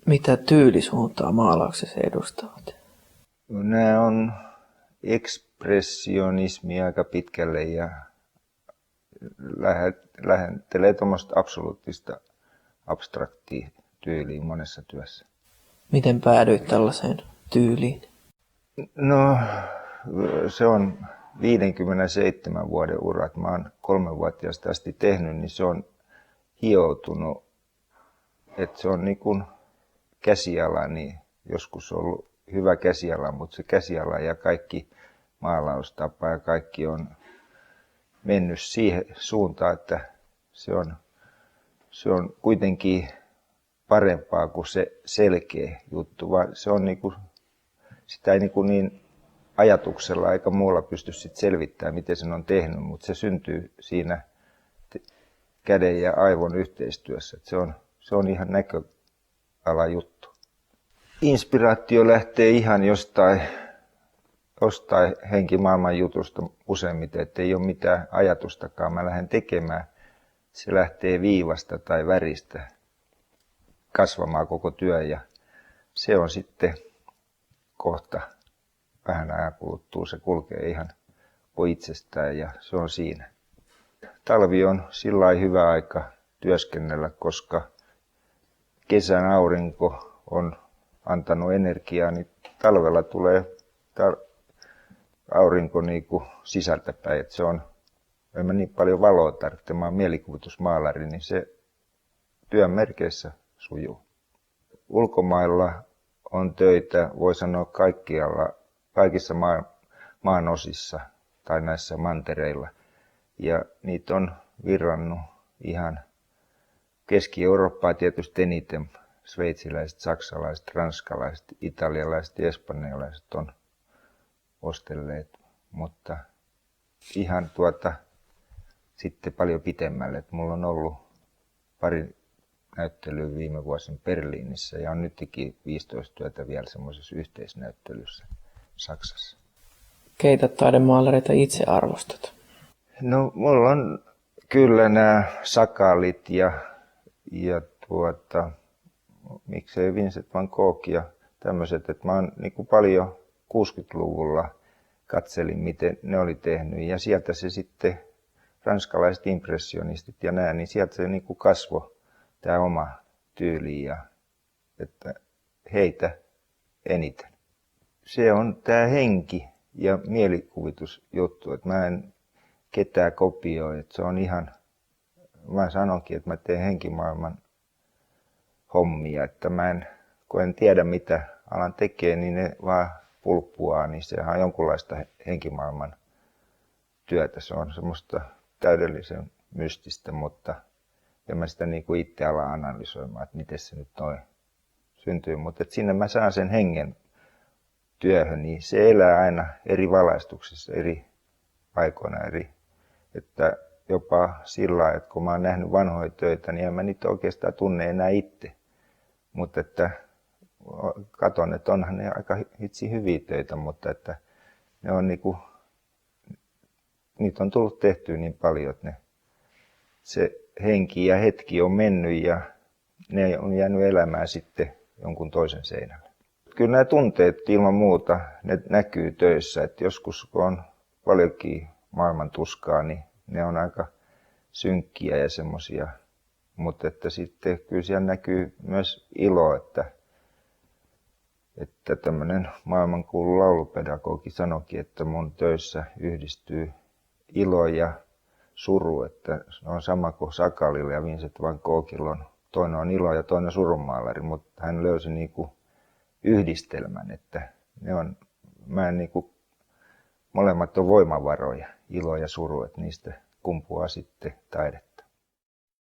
Mitä tyylisuuntaa maalauksessa edustavat? Nämä on ekspressionismi aika pitkälle ja lähentelee tuommoista absoluuttista abstraktia tyyliin monessa työssä. Miten päädyit tällaiseen tyyliin? No, se on 57 vuoden ura, että mä oon 3-vuotiaasta asti tehnyt, niin se on hioutunut, että se on niin kuin käsiala, niin joskus on ollut hyvä käsiala, mutta se käsiala ja kaikki maalaustapa ja kaikki on mennyt siihen suuntaan, että se on kuitenkin parempaa kuin se selkeä juttu, vaan se on niin kuin, sitä ei niin ajatuksella eikä muulla pysty sit selvittämään, miten sen on tehnyt, mutta se syntyy siinä käden ja aivon yhteistyössä. Se on ihan näköalajuttu. Inspiraatio lähtee ihan jostain henkimaailman jutusta useimmiten, että ei ole mitään ajatustakaan. Mä lähden tekemään. Se lähtee viivasta tai väristä kasvamaan koko työ ja se on sitten kohta vähän ajan kuluttua. Se kulkee ihan itsestään ja se on siinä. Talvi on sillä lailla hyvä aika työskennellä, koska kesän aurinko on antanut energiaa, niin talvella tulee aurinko niinku sisältäpäin. Et se on, en mä niin paljon valoa tarvitse, mä oon mielikuvitusmaalari, niin se työn merkeissä sujuu. Ulkomailla on töitä, voi sanoa kaikissa maan osissa tai näissä mantereilla. Ja niitä on virrannut ihan Keski-Eurooppaa tietysti eniten. Sveitsiläiset, saksalaiset, ranskalaiset, italialaiset ja espanjalaiset on ostelleet, mutta ihan sitten paljon pitemmälle. Et mulla on ollut pari näyttelyä viime vuosina Berliinissä ja on nytkin 15 työtä vielä semmoisessa yhteisnäyttelyssä Saksassa. Keitä taidemaalareita itse arvostat? No mulla on kyllä nämä Sakaalit ja miksei Vincent van Gogh ja tämmöiset, että mä oon niin paljon 60-luvulla katselin, miten ne oli tehnyt ja sieltä se sitten ranskalaiset impressionistit ja nää, niin sieltä se niin kasvoi tämä oma tyyli ja että heitä eniten. Se on tämä henki ja mielikuvitusjuttu, että mä en ketään kopioi, että se on ihan, mä sanonkin, että mä teen henkimaailman hommia, että kun en tiedä mitä alan tekee, niin ne vaan pulppuaa, niin sehän on jonkunlaista henkimaailman työtä. Se on semmoista täydellisen mystistä, mutta en mä sitä niin kuin itse ala analysoimaan, että miten se nyt noin syntyy. Mutta sinne mä saan sen hengen työhön, niin se elää aina eri valaistuksissa, eri aikoina, että jopa sillä lailla, että kun mä oon nähnyt vanhoja töitä, niin en mä niitä oikeastaan tunne enää itse. Mutta että katon, että onhan ne aika hitsi hyviä töitä, mutta että ne on niinku, niitä on tullut tehtyä niin paljon, että se henki ja hetki on mennyt ja ne on jäänyt elämään sitten jonkun toisen seinälle. Kyllä nämä tunteet ilman muuta, ne näkyy töissä, että joskus kun on paljonkin maailman tuskaa, niin ne on aika synkkiä ja semmoisia, mutta että sitten kyllä siellä näkyy myös ilo, että tämmöinen maailmankuulu laulupedagogi sanoikin, että mun töissä yhdistyy ilo ja suru, että se on sama kuin Sakalilla ja Vincent van Goghilla toinen on ilo ja toinen surunmaalari, mutta hän löysi niinku yhdistelmän, että ne on, molemmat on voimavaroja, ilo ja suru, että niistä kumpuaa sitten taidetta.